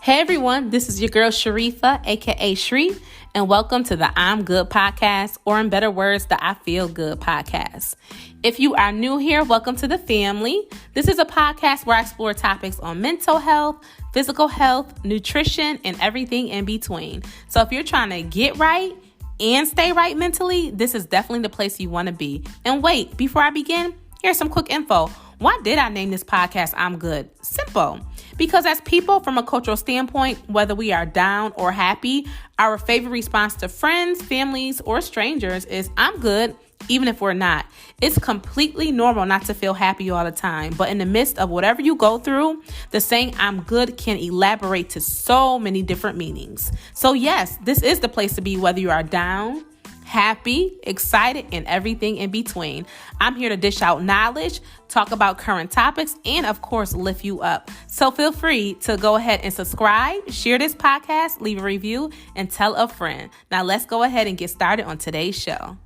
Hey everyone, this is your girl Sharifa, aka Shree, and welcome to the I'm Good podcast, or in better words, the I Feel Good podcast. If you are new here, welcome to the family. This is a podcast where I explore topics on mental health, physical health, nutrition, and everything in between. So if you're trying to get right and stay right mentally, this is definitely the place you want to be. And wait, before I begin, here's some quick info. Why did I name this podcast I'm Good? Simple. Because as people, from a cultural standpoint, whether we are down or happy, our favorite response to friends, families, or strangers is I'm good, even if we're not. It's completely normal not to feel happy all the time, but in the midst of whatever you go through, the saying I'm good can elaborate to so many different meanings. So yes, this is the place to be, whether you are down, happy, excited, and everything in between. I'm here to dish out knowledge, talk about current topics, and of course, lift you up. So feel free to go ahead and subscribe, share this podcast, leave a review, and tell a friend. Now let's go ahead and get started on today's show.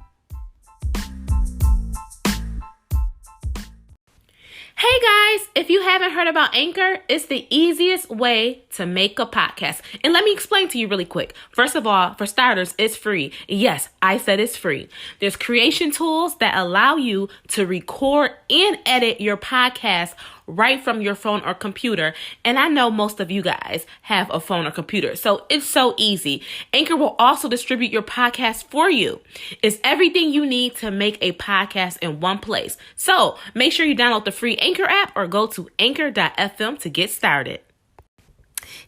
Hey guys, if you haven't heard about Anchor, it's the easiest way to make a podcast. And let me explain to you really quick. First of all, for starters, it's free. Yes, I said it's free. There's creation tools that allow you to record and edit your podcast right from your phone or computer. And I know most of you guys have a phone or computer, so it's so easy. Anchor will also distribute your podcast for you. It's everything you need to make a podcast in one place. So make sure you download the free Anchor app or go to anchor.fm to get started.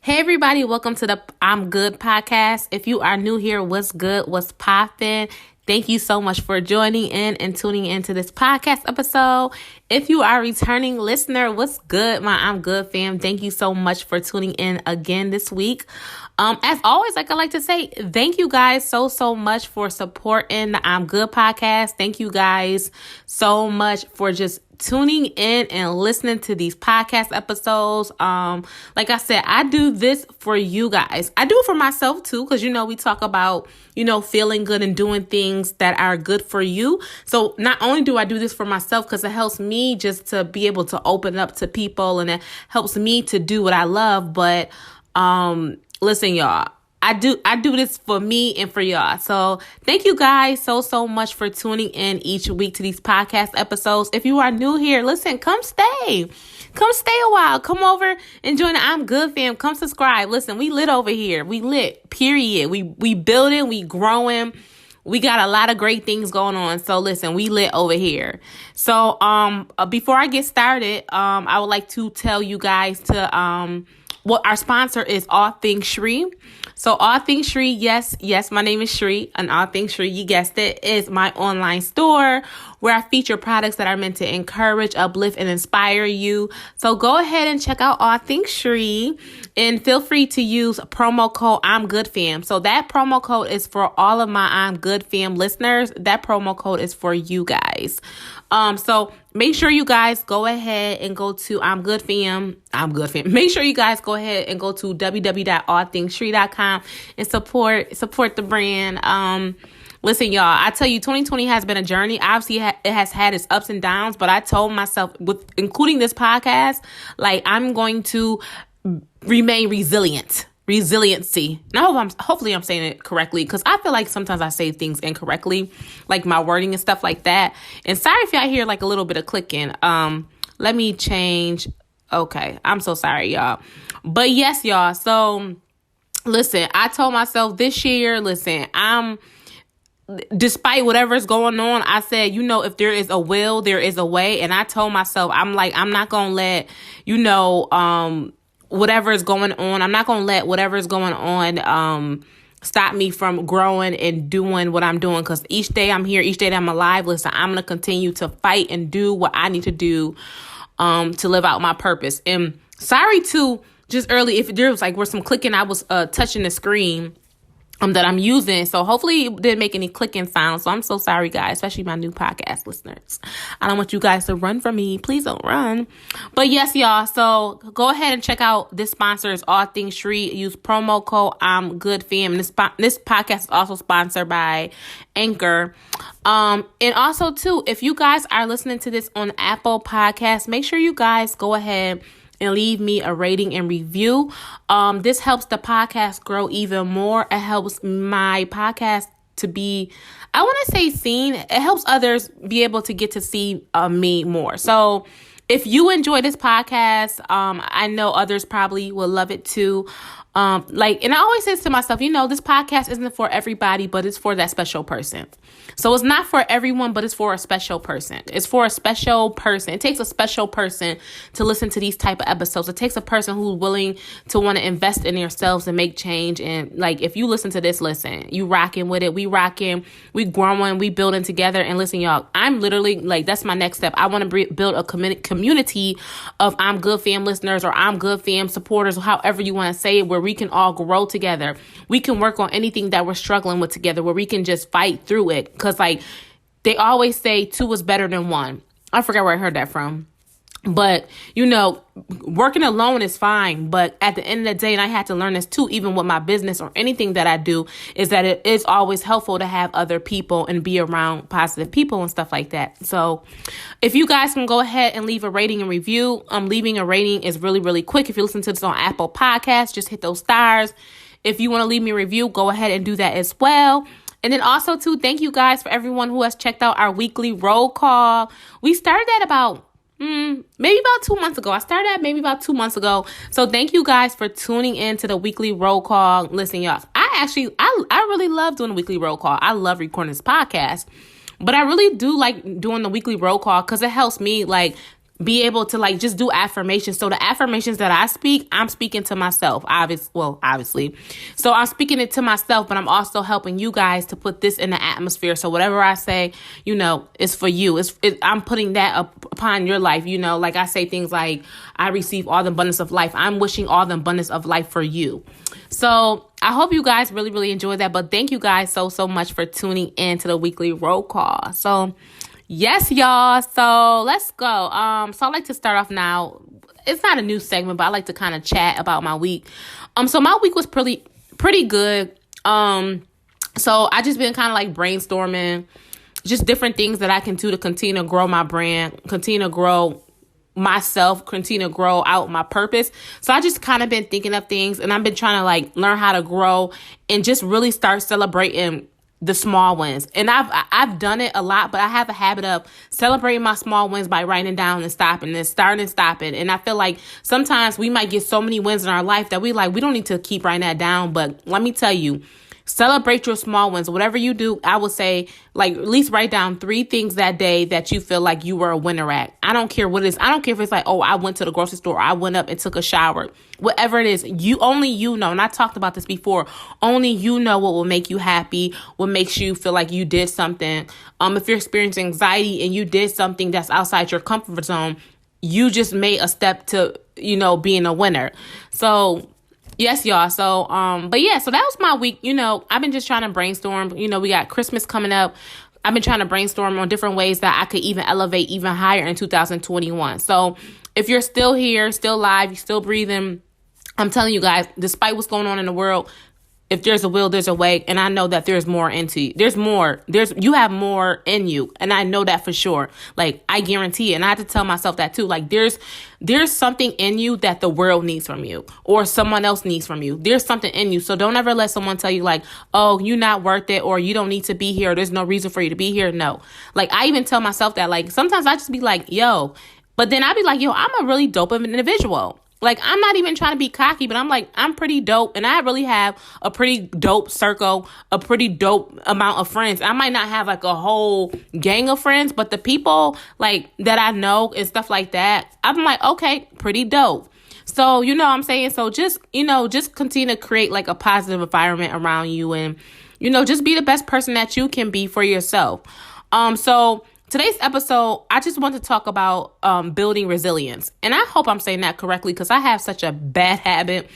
Hey everybody, welcome to the I'm Good podcast. If you are new here, what's good? What's poppin'? Thank you so much for joining in and tuning into this podcast episode. If you are a returning listener, what's good, my I'm Good fam? Thank you so much for tuning in again this week. As always, like I like to say, thank you guys so much for supporting the I'm Good podcast. Thank you guys so much for just tuning in and listening to these podcast episodes. Like I said, I do this for you guys. I do it for myself too, because we talk about feeling good and doing things that are good for you. So not only do I do this for myself, because it helps me just to be able to open up to people, and it helps me to do what I love. But listen, y'all, I do this for me and for y'all. So thank you guys so much for tuning in each week to these podcast episodes. If you are new here, listen, come stay a while. Come over and join the I'm Good fam. Come subscribe. Listen, we lit over here. We lit, period. We building, we growing. We got a lot of great things going on. So listen, we lit over here. So before I get started, I would like to tell you guys to what our sponsor is, All Things Shree. So All Things Shree, yes, my name is Shree, and All Things Shree, you guessed it, is my online store where I feature products that are meant to encourage, uplift, and inspire you. So go ahead and check out All Things Shree, and feel free to use promo code I'm Good Fam. So that promo code is for all of my I'm Good Fam listeners. That promo code is for you guys. So make sure you guys go ahead and go to I'm Good Fam. Make sure you guys go ahead and go to www.allthingsshree.com and support the brand. Listen, y'all, I tell you, 2020 has been a journey. Obviously, it has had its ups and downs, but I told myself, with including this podcast, like, I'm going to remain resiliency. Now, hopefully I'm saying it correctly, because I feel like sometimes I say things incorrectly, like my wording and stuff like that. And sorry if y'all hear like a little bit of clicking. Let me change. Okay, I'm so sorry, y'all. But yes, y'all. So listen, I told myself this year, despite whatever's going on, I said, if there is a will, there is a way. And I told myself, I'm not going to let, whatever is going on, I'm not going to let whatever is going on stop me from growing and doing what I'm doing. Because each day I'm here, each day that I'm alive, listen, I'm going to continue to fight and do what I need to do to live out my purpose. And sorry to just early, if there was where some clicking, I was touching the screen that I'm using. So hopefully it didn't make any clicking sounds. So I'm so sorry, guys, especially my new podcast listeners. I don't want you guys to run from me. Please don't run. But yes, y'all. So go ahead and check out this sponsor is All Things Shree. Use promo code I'm Good Fam. This podcast is also sponsored by Anchor. And also too, if you guys are listening to this on Apple Podcasts, make sure you guys go ahead and leave me a rating and review. This helps the podcast grow even more. It helps my podcast to be, I want to say, seen. It helps others be able to get to see me more. So if you enjoy this podcast, I know others probably will love it too. And I always say to myself, this podcast isn't for everybody, but it's for that special person. So it's not for everyone, but it's for a special person. It's for a special person. It takes a special person to listen to these type of episodes. It takes a person who's willing to want to invest in themselves and make change. And if you listen to this, listen, you rocking with it. We rocking, we growing, we building together. And listen, y'all, I'm literally that's my next step. I want to build a community of I'm Good Fam listeners or I'm Good Fam supporters, or however you want to say it, where we can all grow together. We can work on anything that we're struggling with together, where we can just fight through it. Because they always say 2 is better than 1. I forgot where I heard that from. But, working alone is fine. But at the end of the day, and I had to learn this too, even with my business or anything that I do, is that it is always helpful to have other people and be around positive people and stuff like that. So if you guys can go ahead and leave a rating and review, leaving a rating is really, really quick. If you listen to this on Apple Podcasts, just hit those stars. If you want to leave me a review, go ahead and do that as well. And then also, too, thank you guys for everyone who has checked out our weekly roll call. We started that about maybe about 2 months ago. I started that maybe about 2 months ago. So thank you guys for tuning in to the weekly roll call. Listen, y'all, I really love doing the weekly roll call. I love recording this podcast, but I really do like doing the weekly roll call because it helps me be able to just do affirmations. So the affirmations that I speak, I'm speaking to myself, obviously. So I'm speaking it to myself, but I'm also helping you guys to put this in the atmosphere. So whatever I say, it's for you. I'm putting that upon your life. I say things like, I receive all the abundance of life. I'm wishing all the abundance of life for you. So I hope you guys really, really enjoyed that. But thank you guys so much for tuning in to the weekly roll call. So yes, y'all. So let's go. So I like to start off now. It's not a new segment, but I like to kind of chat about my week. So my week was pretty good. So I just been kind of brainstorming just different things that I can do to continue to grow my brand, continue to grow myself, continue to grow out my purpose. So I just kind of been thinking of things, and I've been trying to learn how to grow and just really start celebrating the small wins. And I've done it a lot, but I have a habit of celebrating my small wins by writing down and stopping and starting and stopping. And I feel like sometimes we might get so many wins in our life that we don't need to keep writing that down. But let me tell you, celebrate your small wins. Whatever you do, I would say, at least write down 3 things that day that you feel like you were a winner at. I don't care what it is. I don't care if it's I went to the grocery store, or I went up and took a shower. Whatever it is, only you know, and I talked about this before, only you know what will make you happy, what makes you feel like you did something. If you're experiencing anxiety and you did something that's outside your comfort zone, you just made a step to, being a winner. So yes, y'all. So, but yeah, so that was my week. I've been just trying to brainstorm. We got Christmas coming up. I've been trying to brainstorm on different ways that I could even elevate even higher in 2021. So if you're still here, still alive, you're still breathing, I'm telling you guys, despite what's going on in the world, if there's a will, there's a way. And I know that there's more into you. You have more in you. And I know that for sure. I guarantee it. And I have to tell myself that too. There's something in you that the world needs from you, or someone else needs from you. There's something in you. So don't ever let someone tell you oh, you're not worth it, or you don't need to be here, or there's no reason for you to be here. No. I even tell myself that, sometimes I just be yo, but then I be yo, I'm a really dope individual. I'm not even trying to be cocky, but I'm pretty dope. And I really have a pretty dope circle, a pretty dope amount of friends. I might not have a whole gang of friends, but the people that I know and stuff like that, I'm okay, pretty dope. So, what I'm saying? So just continue to create a positive environment around you, and, just be the best person that you can be for yourself. So today's episode, I just want to talk about building resilience. And I hope I'm saying that correctly, because I have such a bad habit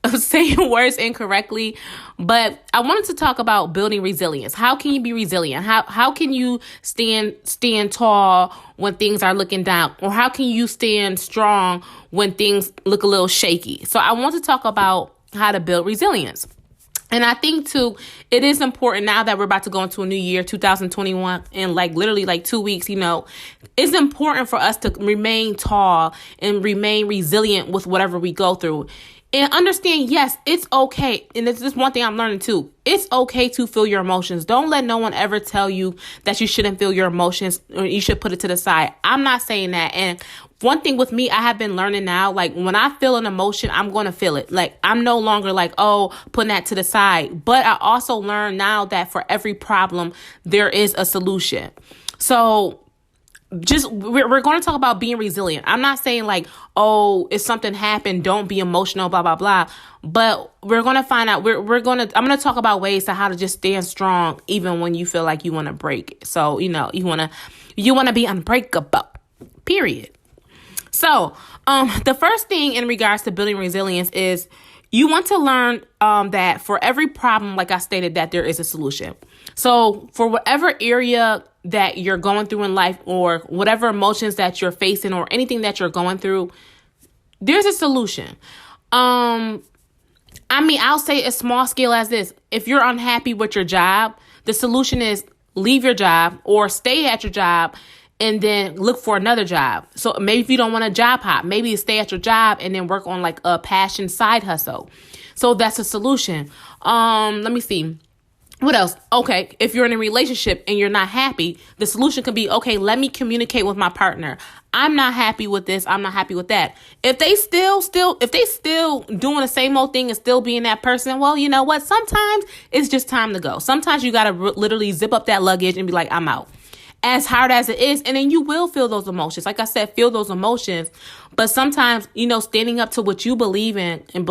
of saying words incorrectly. But I wanted to talk about building resilience. How can you be resilient? How can you stand tall when things are looking down? Or how can you stand strong when things look a little shaky? So I want to talk about how to build resilience. And I think too, it is important now that we're about to go into a new year, 2021, in like literally like 2 weeks, it's important for us to remain tall and remain resilient with whatever we go through. And understand, yes, it's okay. And this is one thing I'm learning too. It's okay to feel your emotions. Don't let no one ever tell you that you shouldn't feel your emotions or you should put it to the side. I'm not saying that. And one thing with me, I have been learning now, like when I feel an emotion, I'm going to feel it. Like I'm no longer like, oh, putting that to the side. But I also learn now that for every problem, there is a solution. So we're going to talk about being resilient. I'm not saying like, oh, if something happened, don't be emotional, blah, blah, blah. But we're going to find out, I'm going to talk about ways to how to just stand strong, even when you feel like you want to break. So, you want to be unbreakable, period. So, the first thing in regards to building resilience is you want to learn that for every problem, like I stated, that there is a solution. So for whatever area that you're going through in life or whatever emotions that you're facing or anything that you're going through, there's a solution. I'll say a small scale as this. If you're unhappy with your job, the solution is leave your job or stay at your job and then look for another job. So maybe if you don't want a job hop, maybe you stay at your job and then work on like a passion side hustle. So that's a solution. Let me see. What else? Okay, if you're in a relationship and you're not happy, the solution could be, okay, let me communicate with my partner. I'm not happy with this. I'm not happy with that. If they still doing the same old thing and still being that person, well, you know what? Sometimes it's just time to go. Sometimes you got to literally zip up that luggage and be like, I'm out. As hard as it is, and then you will feel those emotions. Like I said, feel those emotions. But sometimes, standing up to what you believe in and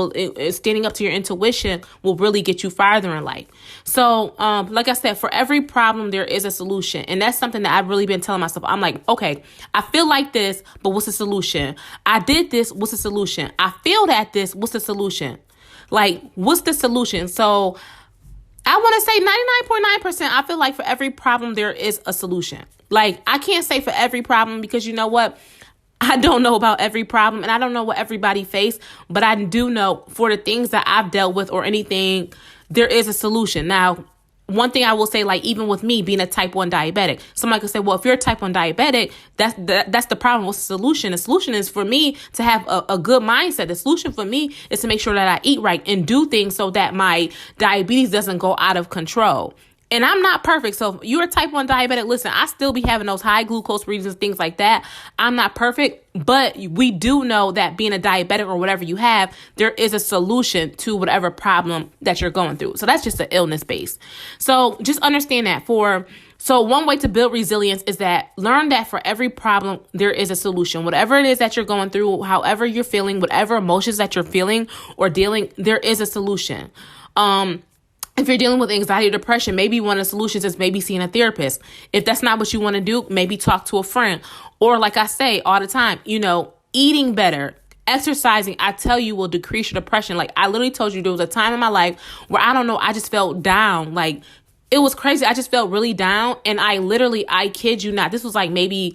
standing up to your intuition will really get you farther in life. So, like I said, for every problem, there is a solution. And that's something that I've really been telling myself. I'm like, okay, I feel like this, but what's the solution? I did this, what's the solution? I failed at this, what's the solution? Like, what's the solution? So I want to say 99.9%, I feel like for every problem, there is a solution. Like, I can't say for every problem because you know what? I don't know about every problem and I don't know what everybody face, but I do know for the things that I've dealt with or anything, there is a solution. Now, one thing I will say, like even with me being a type 1 diabetic, somebody could say, well, if you're a type 1 diabetic, that's the problem. What's the solution? The solution is for me to have a good mindset. The solution for me is to make sure that I eat right and do things so that my diabetes doesn't go out of control. And I'm not perfect. So if you're a type 1 diabetic, listen, I still be having those high glucose readings and things like that. I'm not perfect, but we do know that being a diabetic or whatever you have, there is a solution to whatever problem that you're going through. So that's just an illness base. So just understand that So one way to build resilience is that learn that for every problem, there is a solution. Whatever it is that you're going through, however you're feeling, whatever emotions that you're feeling or dealing, there is a solution. If you're dealing with anxiety or depression, maybe one of the solutions is maybe seeing a therapist. If that's not what you want to do, maybe talk to a friend. Or like I say all the time, eating better, exercising, I tell you, will decrease your depression. Like I literally told you there was a time in my life where I just felt down. Like it was crazy. I just felt really down. And I kid you not, this was like maybe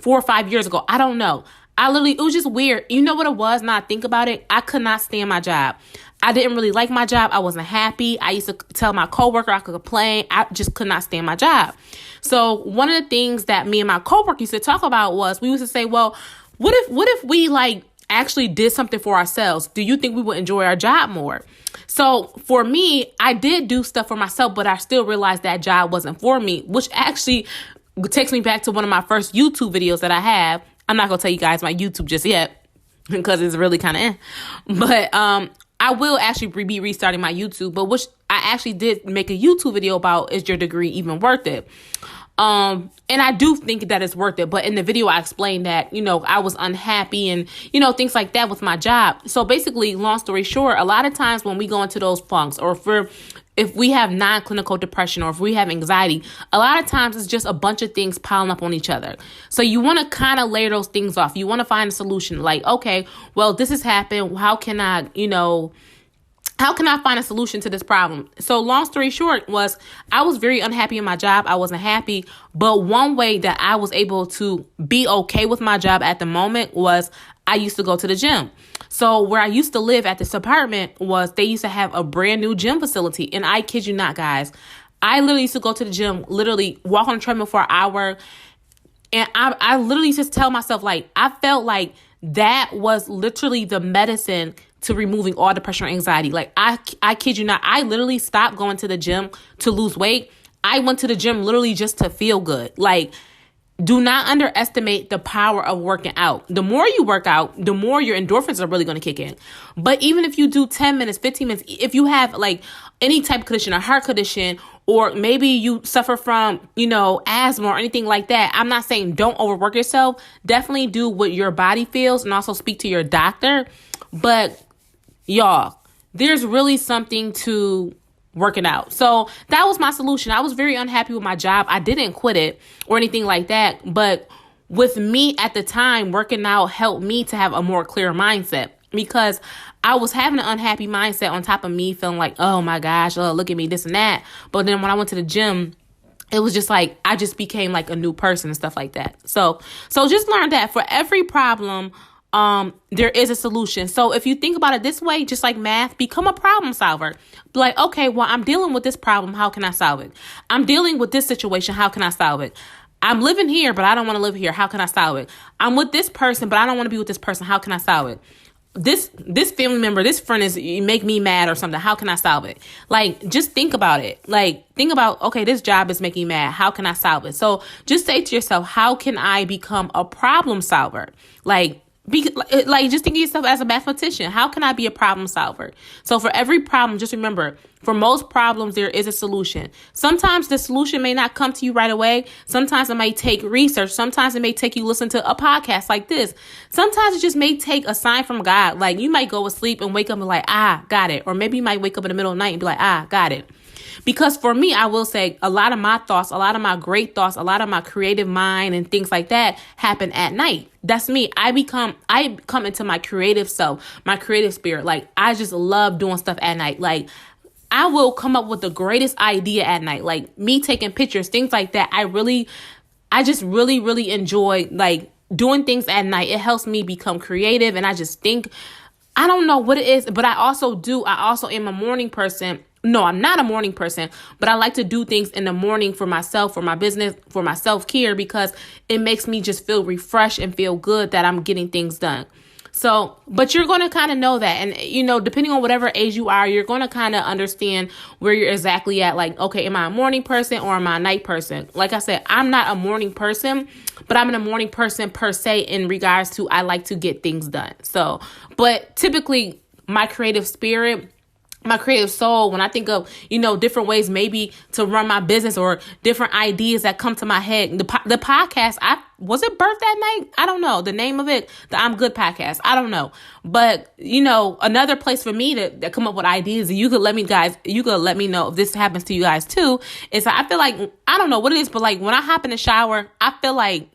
4 or 5 years ago. I don't know. It was just weird. You know what it was? Now I think about it. I could not stand my job. I didn't really like my job. I wasn't happy. I used to tell my coworker I could complain. I just could not stand my job. So one of the things that me and my coworker used to talk about was we used to say, well, what if we like actually did something for ourselves? Do you think we would enjoy our job more? So for me, I did do stuff for myself, but I still realized that job wasn't for me, which actually takes me back to one of my first YouTube videos that I have. I'm not going to tell you guys my YouTube just yet because it's really kind of but I will actually be restarting my YouTube, but which I actually did make a YouTube video about, is your degree even worth it? And I do think that it's worth it. But in the video, I explained that, I was unhappy and, things like that with my job. So basically, long story short, a lot of times when we go into those funks or if we have non-clinical depression or if we have anxiety, a lot of times it's just a bunch of things piling up on each other. So you want to kind of layer those things off. You want to find a solution like, okay, well, this has happened. How can I find a solution to this problem? So long story short was I was very unhappy in my job. I wasn't happy. But one way that I was able to be okay with my job at the moment was I used to go to the gym. So where I used to live at this apartment they used to have a brand new gym facility. And I kid you not, guys, I literally used to go to the gym, literally walk on the treadmill for an hour. And I literally just tell myself, like, I felt like that was literally the medicine to removing all depression or anxiety. Like, I kid you not, I literally stopped going to the gym to lose weight. I went to the gym literally just to feel good. Like, do not underestimate the power of working out. The more you work out, the more your endorphins are really going to kick in. But even if you do 10 minutes, 15 minutes, if you have like any type of condition, a heart condition, or maybe you suffer from, asthma or anything like that, I'm not saying don't overwork yourself. Definitely do what your body feels and also speak to your doctor. But y'all, there's really something to working out. So that was my solution. I was very unhappy with my job. I didn't quit it or anything like that. But with me at the time, working out helped me to have a more clear mindset, because I was having an unhappy mindset on top of me feeling like, oh my gosh, look at me, this and that. But then when I went to the gym, it was just like, I just became like a new person and stuff like that. So just learn that for every problem, there is a solution. So if you think about it this way, just like math, become a problem solver. Like, okay, well, I'm dealing with this problem. How can I solve it? I'm dealing with this situation. How can I solve it? I'm living here, but I don't want to live here. How can I solve it? I'm with this person, but I don't want to be with this person. How can I solve it? This family member, this friend make me mad or something. How can I solve it? Like, just think about it. Like, think about, okay, this job is making me mad. How can I solve it? So just say to yourself, how can I become a problem solver? Just think of yourself as a mathematician. How can I be a problem solver? So for every problem, just remember, for most problems, there is a solution. Sometimes the solution may not come to you right away. Sometimes it may take research. Sometimes it may take you listen to a podcast like this. Sometimes it just may take a sign from God. Like, you might go to sleep and wake up and be like, got it. Or maybe you might wake up in the middle of the night and be like, got it. Because for me, I will say a lot of my thoughts, a lot of my great thoughts, a lot of my creative mind and things like that happen at night. That's me. I come into my creative self, my creative spirit. Like, I just love doing stuff at night. Like, I will come up with the greatest idea at night, like me taking pictures, things like that. I just really, really enjoy like doing things at night. It helps me become creative. And I just think, I don't know what it is, but I also am a morning person. No, I'm not a morning person, but I like to do things in the morning for myself, for my business, for my self-care, because it makes me just feel refreshed and feel good that I'm getting things done. So, but you're going to kind of know that. And, depending on whatever age you are, you're going to kind of understand where you're exactly at. Like, okay, am I a morning person or am I a night person? Like I said, I'm not a morning person, but I'm a morning person per se in regards to I like to get things done. So, but typically my creative spirit, my creative soul, when I think of, different ways maybe to run my business or different ideas that come to my head. The podcast, was it birthed that night? I don't know. The name of it, the I'm Good podcast. I don't know. But, another place for me to come up with ideas, and you could let me know if this happens to you guys too, is I feel like, I don't know what it is, but like when I hop in the shower, I feel like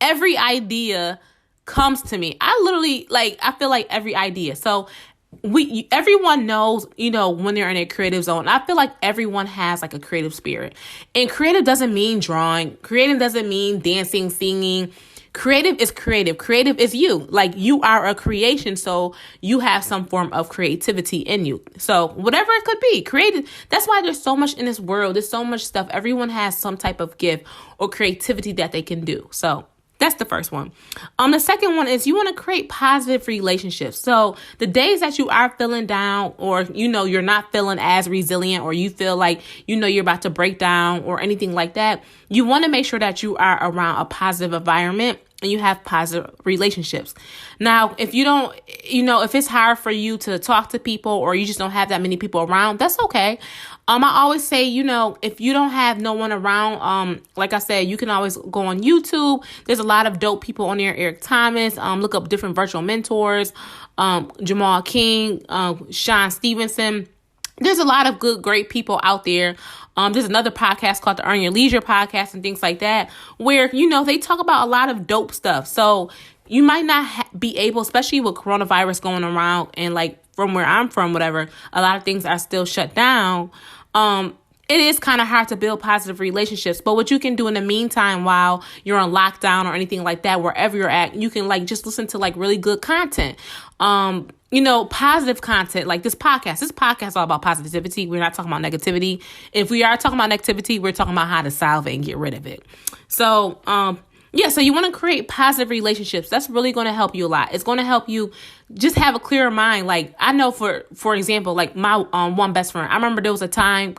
every idea comes to me. I feel like every idea. So everyone knows, when they're in a creative zone. I feel like everyone has like a creative spirit, and creative doesn't mean drawing. Creative doesn't mean dancing, singing. Creative is creative. Creative is you. Like, you are a creation. So you have some form of creativity in you. So whatever it could be, creative. That's why there's so much in this world. There's so much stuff. Everyone has some type of gift or creativity that they can do. So that's the first one. The second one is you want to create positive relationships. So the days that you are feeling down, or, you're not feeling as resilient, or you feel like, you're about to break down or anything like that, you want to make sure that you are around a positive environment and you have positive relationships. Now, if you don't, if it's hard for you to talk to people, or you just don't have that many people around, that's okay. I always say, if you don't have no one around, like I said, you can always go on YouTube. There's a lot of dope people on there. Eric Thomas, look up different virtual mentors, Jamal King, Sean Stevenson. There's a lot of good, great people out there. There's another podcast called the Earn Your Leisure podcast and things like that, where, they talk about a lot of dope stuff. So you might not be able, especially with coronavirus going around, and like from where I'm from, whatever, a lot of things are still shut down. it is kind of hard to build positive relationships. But what you can do in the meantime, while you're on lockdown or anything like that, wherever you're at, you can like just listen to like really good content. Positive content like this podcast. This podcast is all about positivity. We're not talking about negativity. If we are talking about negativity, we're talking about how to solve it and get rid of it. So, so you want to create positive relationships. That's really going to help you a lot. It's going to help you just have a clearer mind. Like I know for example, like my one best friend, I remember there was a time,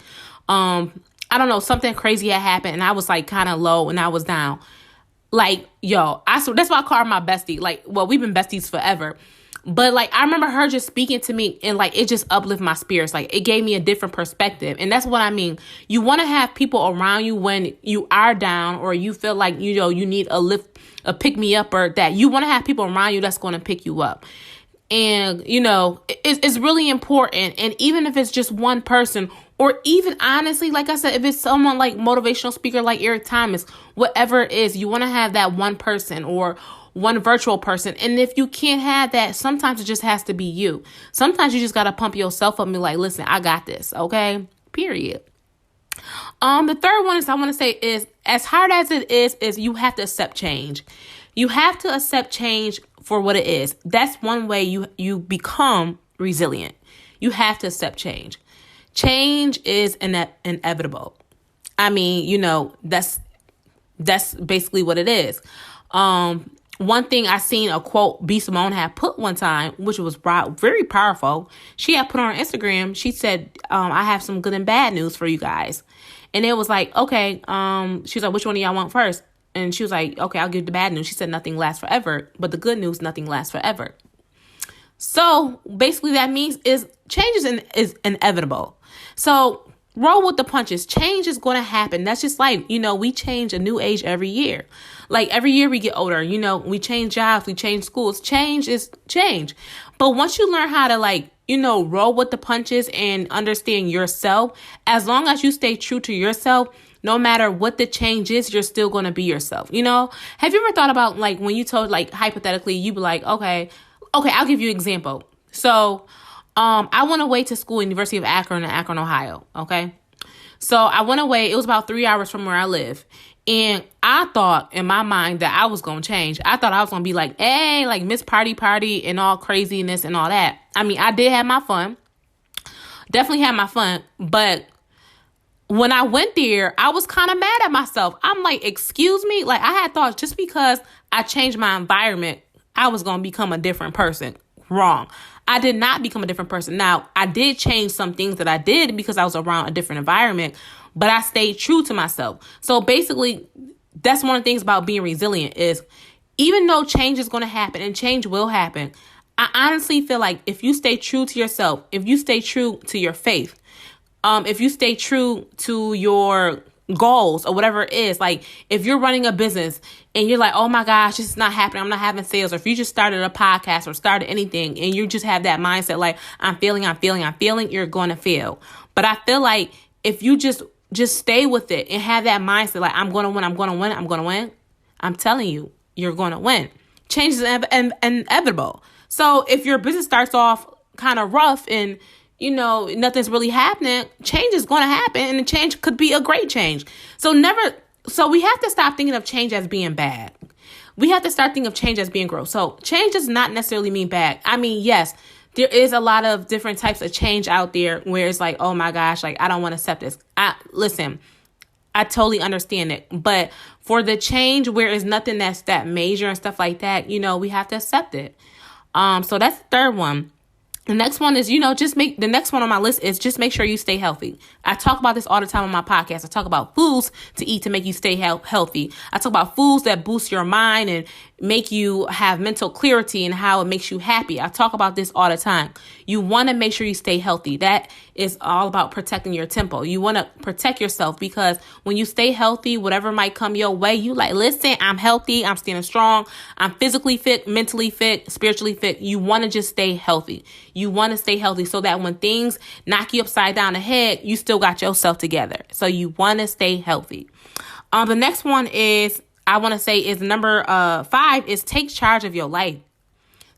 I don't know, something crazy had happened and I was like kind of low and I was down. Like, that's why I call her my bestie. Like, well, we've been besties forever. But like, I remember her just speaking to me and like, it just uplifted my spirits. Like it gave me a different perspective. And that's what I mean. You want to have people around you when you are down or you feel like, you need a lift, a pick me up, or that you want to have people around you that's going to pick you up. And, it's really important. And even if it's just one person, or even honestly, like I said, if it's someone like motivational speaker like Eric Thomas, whatever it is, you want to have that one person or one virtual person. And if you can't have that, sometimes it just has to be you. Sometimes you just got to pump yourself up and be like, listen, I got this. Okay. Period. The third one I want to say is, as hard as it is you have to accept change. You have to accept change for what it is. That's one way you become resilient. You have to accept change. Change is inevitable. I mean, that's basically what it is. One thing I seen a quote B. Simone had put one time, which was very powerful. She had put on her Instagram. She said, I have some good and bad news for you guys. And it was like, okay. She was like, which one do y'all want first? And she was like, okay, I'll give the bad news. She said nothing lasts forever, but the good news, nothing lasts forever. So basically that means is change is inevitable. So roll with the punches. Change is going to happen. That's just like, we change a new age every year. Like every year we get older, we change jobs, we change schools. Change is change. But once you learn how to roll with the punches and understand yourself, as long as you stay true to yourself, no matter what the change is, you're still going to be yourself. Have you ever thought about like when you told like hypothetically, you'd be like, okay, I'll give you an example. So, I went away to school, University of Akron in Akron, Ohio. Okay. So I went away. It was about 3 hours from where I live. And I thought in my mind that I was going to change. I thought I was going to be like, hey, like Miss Party and all craziness and all that. I mean, I did have my fun. Definitely had my fun. But when I went there, I was kind of mad at myself. I'm like, excuse me? Like I had thought just because I changed my environment, I was going to become a different person. Wrong. I did not become a different person. Now, I did change some things that I did because I was around a different environment, but I stayed true to myself. So basically, that's one of the things about being resilient is even though change is going to happen and change will happen, I honestly feel like if you stay true to yourself, if you stay true to your faith, if you stay true to your goals or whatever it is, like if you're running a business and you're like, oh my gosh, this is not happening, I'm not having sales, or if you just started a podcast or started anything and you just have that mindset like I'm failing, you're going to fail. But I feel like if you just stay with it and have that mindset like I'm going to win, I'm telling you, you're going to win. Change is inevitable. So if your business starts off kind of rough and nothing's really happening, change is going to happen, and the change could be a great change. So we have to stop thinking of change as being bad. We have to start thinking of change as being growth. So change does not necessarily mean bad. I mean, yes, there is a lot of different types of change out there where it's like, oh my gosh, like I don't want to accept this. Listen, I totally understand it. But for the change where it's nothing that's that major and stuff like that, we have to accept it. So that's the third one. The next one is, the next one on my list is just make sure you stay healthy. I talk about this all the time on my podcast. I talk about foods to eat to make you stay healthy. I talk about foods that boost your mind and make you have mental clarity and how it makes you happy. I talk about this all the time. You want to make sure you stay healthy. That is all about protecting your temple. You want to protect yourself because when you stay healthy, whatever might come your way, you like, listen, I'm healthy. I'm standing strong. I'm physically fit, mentally fit, spiritually fit. You want to just stay healthy. You want to stay healthy so that when things knock you upside down the head, you still got yourself together. So you want to stay healthy. The next one is, I want to say is number 5 is take charge of your life.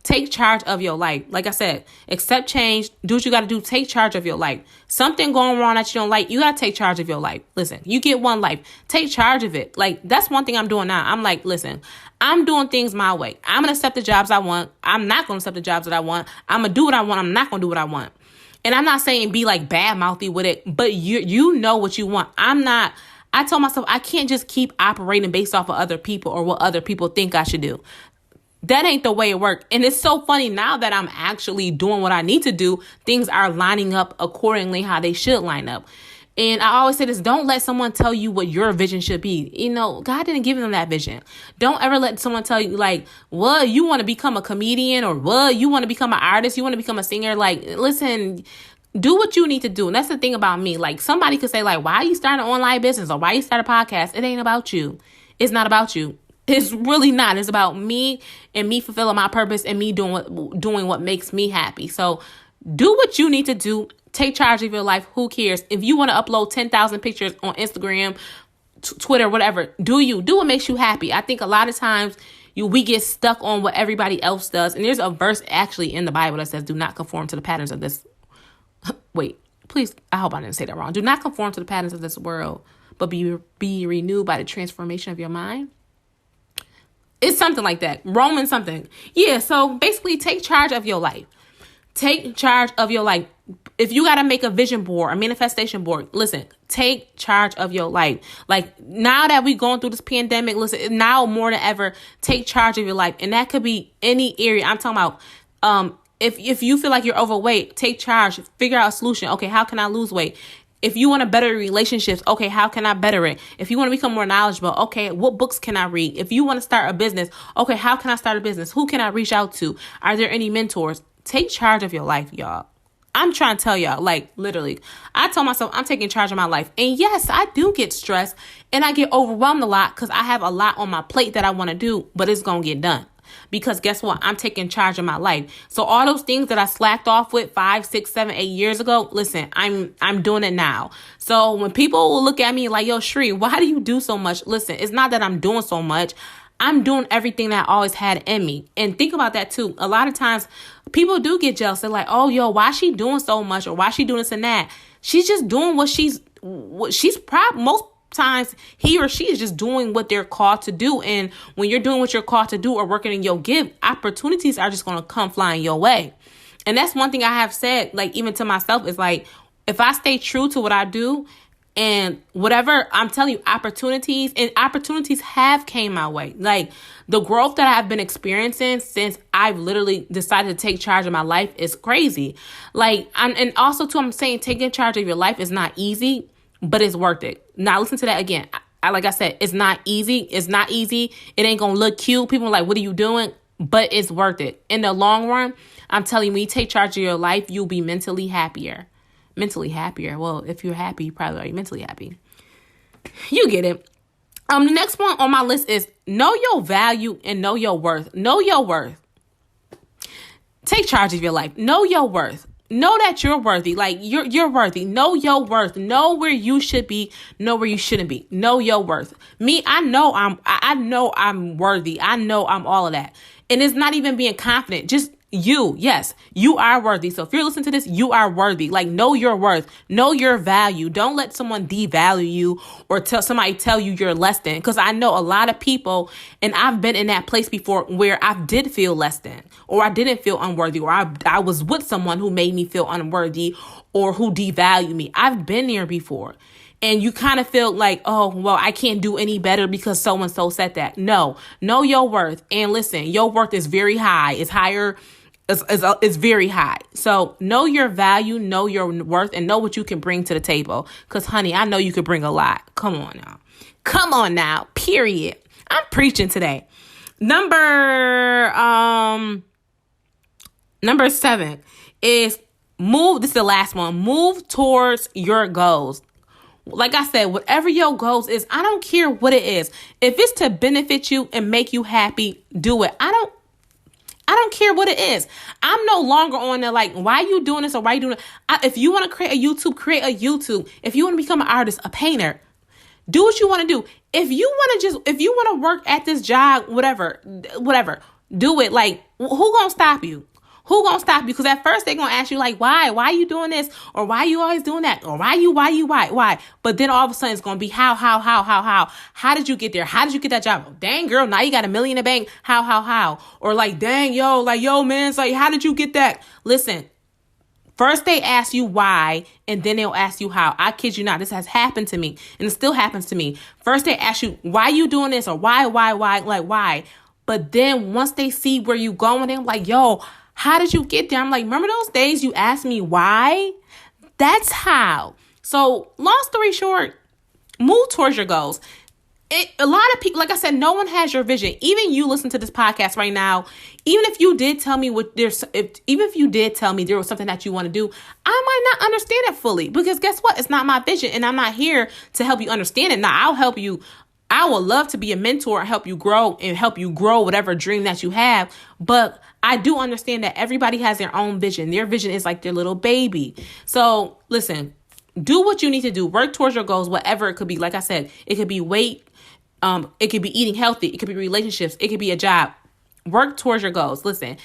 Take charge of your life. Like I said, accept change. Do what you got to do. Take charge of your life. Something going wrong that you don't like, you got to take charge of your life. Listen, you get one life. Take charge of it. Like, that's one thing I'm doing now. I'm like, listen, I'm doing things my way. I'm going to accept the jobs I want. I'm not going to accept the jobs that I want. I'm going to do what I want. I'm not going to do what I want. And I'm not saying be like bad mouthy with it, but you know what you want. I told myself I can't just keep operating based off of other people or what other people think I should do. That ain't the way it works. And it's so funny now that I'm actually doing what I need to do. Things are lining up accordingly how they should line up. And I always say this, don't let someone tell you what your vision should be. You know, God didn't give them that vision. Don't ever let someone tell you like, well, you want to become a comedian or well, you want to become an artist. You want to become a singer. Like, listen, do what you need to do. And that's the thing about me. Like, somebody could say like, why are you starting an online business or why you start a podcast? It ain't about you. It's not about you. It's really not. It's about me and me fulfilling my purpose and me doing what makes me happy. So do what you need to do. Take charge of your life. Who cares? If you want to upload 10,000 pictures on Instagram, Twitter, whatever, do what makes you happy. I think a lot of times we get stuck on what everybody else does. And there's a verse actually in the Bible that says, do not conform to the patterns of this. Wait, please. I hope I didn't say that wrong. Do not conform to the patterns of this world, but be renewed by the transformation of your mind. It's something like that. Roman something. Yeah, so basically take charge of your life. Take charge of your life. If you got to make a vision board, a manifestation board, listen, take charge of your life. Like, now that we're going through this pandemic, listen, now more than ever, take charge of your life. And that could be any area. I'm talking about, if you feel like you're overweight, take charge. Figure out a solution. Okay, how can I lose weight? If you want to better relationships, okay, how can I better it? If you want to become more knowledgeable, okay, what books can I read? If you want to start a business, okay, how can I start a business? Who can I reach out to? Are there any mentors? Take charge of your life, y'all. I'm trying to tell y'all, like, literally, I told myself I'm taking charge of my life. And yes, I do get stressed and I get overwhelmed a lot because I have a lot on my plate that I want to do, but it's going to get done. Because guess what? I'm taking charge of my life. So all those things that I slacked off with 5, 6, 7, 8 years ago, listen, I'm doing it now. So when people will look at me like, yo, Shree, why do you do so much? Listen, it's not that I'm doing so much. I'm doing everything that I always had in me. And think about that too. A lot of times people do get jealous. They're like, oh, yo, why she doing so much? Or why she doing this and that? She's just doing what she's most times he or she is just doing what they're called to do. And when you're doing what you're called to do or working in your gift, opportunities are just going to come flying your way. And that's one thing I have said, like, even to myself, is like, if I stay true to what I do and whatever, I'm telling you, opportunities have came my way. Like, the growth that I've been experiencing since I've literally decided to take charge of my life is crazy. Like, and also too, I'm saying taking charge of your life is not easy, but it's worth it. Now, listen to that again. Like I said, it's not easy. It's not easy. It ain't going to look cute. People are like, what are you doing? But it's worth it. In the long run, I'm telling you, when you take charge of your life, you'll be mentally happier. Mentally happier. Well, if you're happy, you probably are mentally happy. You get it. The next one on my list is know your value and know your worth. Know your worth. Take charge of your life. Know your worth. Know that you're worthy. Like, you're worthy. Know your worth. Know where you should be. Know where you shouldn't be. Know your worth. Me, I know I'm worthy. I know I'm all of that. And it's not even being confident. Just yes, you are worthy. So if you're listening to this, you are worthy. Like, know your worth. Know your value. Don't let someone devalue you or tell you you're less than. Because I know a lot of people, and I've been in that place before where I did feel less than, or I didn't feel unworthy, or I was with someone who made me feel unworthy or who devalued me. I've been there before. And you kind of feel like, oh, well, I can't do any better because so-and-so said that. No, know your worth. And listen, your worth is very high. It's higher. It's very high. So know your value, know your worth, and know what you can bring to the table. Because, honey, I know you could bring a lot. Come on now. Period. I'm preaching today. Number 7 is move. This is the last one. Move towards your goals. Like I said, whatever your goals is, I don't care what it is. If it's to benefit you and make you happy, do it. I don't care what it is. I'm no longer on there like, why are you doing this or why are you doing it? If you want to create a YouTube. If you want to become an artist, a painter, do what you want to do. If you want to work at this job, whatever, Do it. Like, who gonna stop you? Who gonna stop you? Because at first they're gonna ask you like, why? Why are you doing this? Or why are you always doing that? Or why? But then all of a sudden it's gonna be how? How did you get there? How did you get that job? Dang, girl, now you got $1 million in the bank. How? Or like, dang, yo, man, it's like, how did you get that? Listen, first they ask you why, and then they'll ask you how. I kid you not, this has happened to me, and it still happens to me. First they ask you, why you doing this? Or why? Like, why? But then once they see where you going, they're like, yo, how did you get there? I'm like, remember those days you asked me why? That's how. So long story short, move towards your goals. A lot of people, like I said, no one has your vision. Even you listen to this podcast right now. Even if you did tell me even if you did tell me there was something that you want to do, I might not understand it fully, because guess what? It's not my vision, and I'm not here to help you understand it. Now, I'll help you. I would love to be a mentor and help you grow whatever dream that you have. But I do understand that everybody has their own vision. Their vision is like their little baby. So listen, do what you need to do. Work towards your goals, whatever it could be. Like I said, it could be weight. It could be eating healthy. It could be relationships. It could be a job. Work towards your goals. Listen,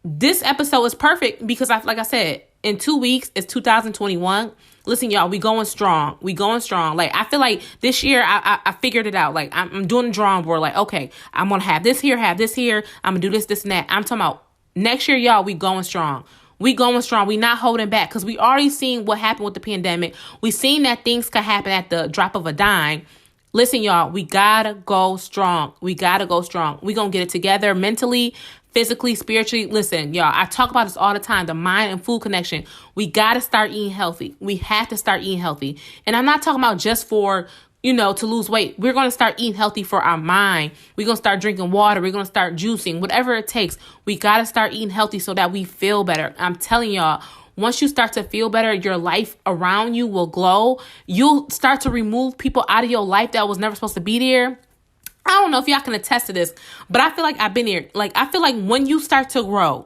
this episode is perfect because like I said, in 2 weeks, it's 2021. Listen, y'all, we going strong. Like, I feel like this year, I figured it out. Like, I'm doing the drawing board. Like, okay, I'm going to have this here. I'm going to do this, and that. I'm talking about next year, y'all, we going strong. We not holding back, because we already seen what happened with the pandemic. We seen that things could happen at the drop of a dime. Listen, y'all, we gotta go strong. We going to get it together mentally, physically, spiritually. Listen, y'all, I talk about this all the time, the mind and food connection. We got to start eating healthy. We have to start eating healthy. And I'm not talking about just for, to lose weight. We're going to start eating healthy for our mind. We're going to start drinking water. We're going to start juicing, whatever it takes. We got to start eating healthy so that we feel better. I'm telling y'all, once you start to feel better, your life around you will glow. You'll start to remove people out of your life that was never supposed to be there. I don't know if y'all can attest to this, but I feel like I've been here. Like, I feel like when you start to grow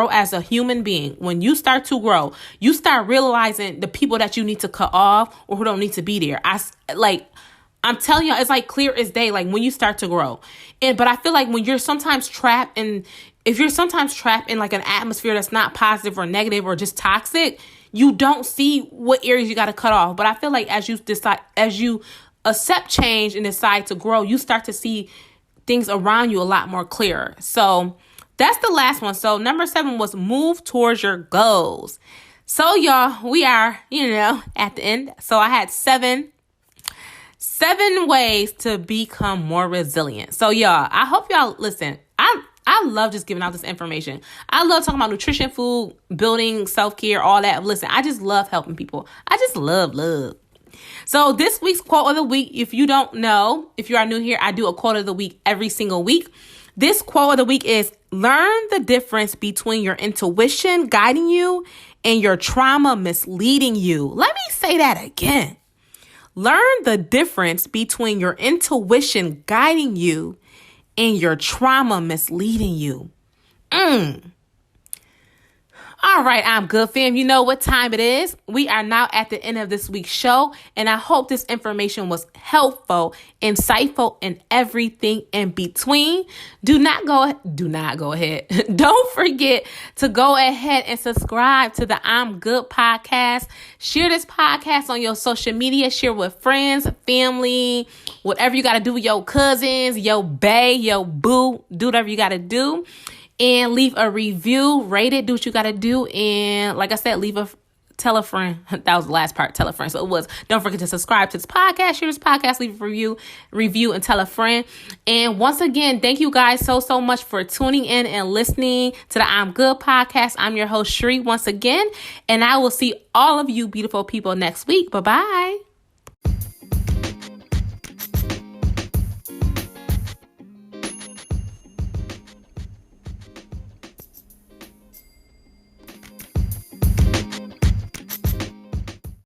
as a human being, when you start to grow, you start realizing the people that you need to cut off or who don't need to be there. I'm telling you, it's like clear as day, like when you start to grow. But I feel like when you're sometimes trapped in like an atmosphere that's not positive or negative or just toxic, you don't see what areas you got to cut off. But I feel like as you accept change and decide to grow, you start to see things around you a lot more clearer. So that's the last one. So number 7 was move towards your goals. So y'all, we are, at the end. So I had seven ways to become more resilient. So y'all, I hope y'all listen. I love just giving out this information. I love talking about nutrition, food, building, self-care, all that. Listen, I just love helping people. I just love. So this week's quote of the week, if you don't know, if you are new here, I do a quote of the week every single week. This quote of the week is, learn the difference between your intuition guiding you and your trauma misleading you. Let me say that again. Learn the difference between your intuition guiding you and your trauma misleading you. All right, I'm good, fam. You know what time it is. We are now at the end of this week's show, and I hope this information was helpful, insightful, and everything in between. Do not go ahead. Don't forget to go ahead and subscribe to the I'm Good podcast. Share this podcast on your social media. Share with friends, family, whatever you got to do with your cousins, your bae, your boo. Do whatever you got to do. And leave a review, rate it, do what you got to do. And like I said, tell a friend. That was the last part, tell a friend. So it was, don't forget to subscribe to this podcast, share this podcast, leave a review, and tell a friend. And once again, thank you guys so much for tuning in and listening to the I'm Good podcast. I'm your host, Sheree, once again. And I will see all of you beautiful people next week. Bye-bye.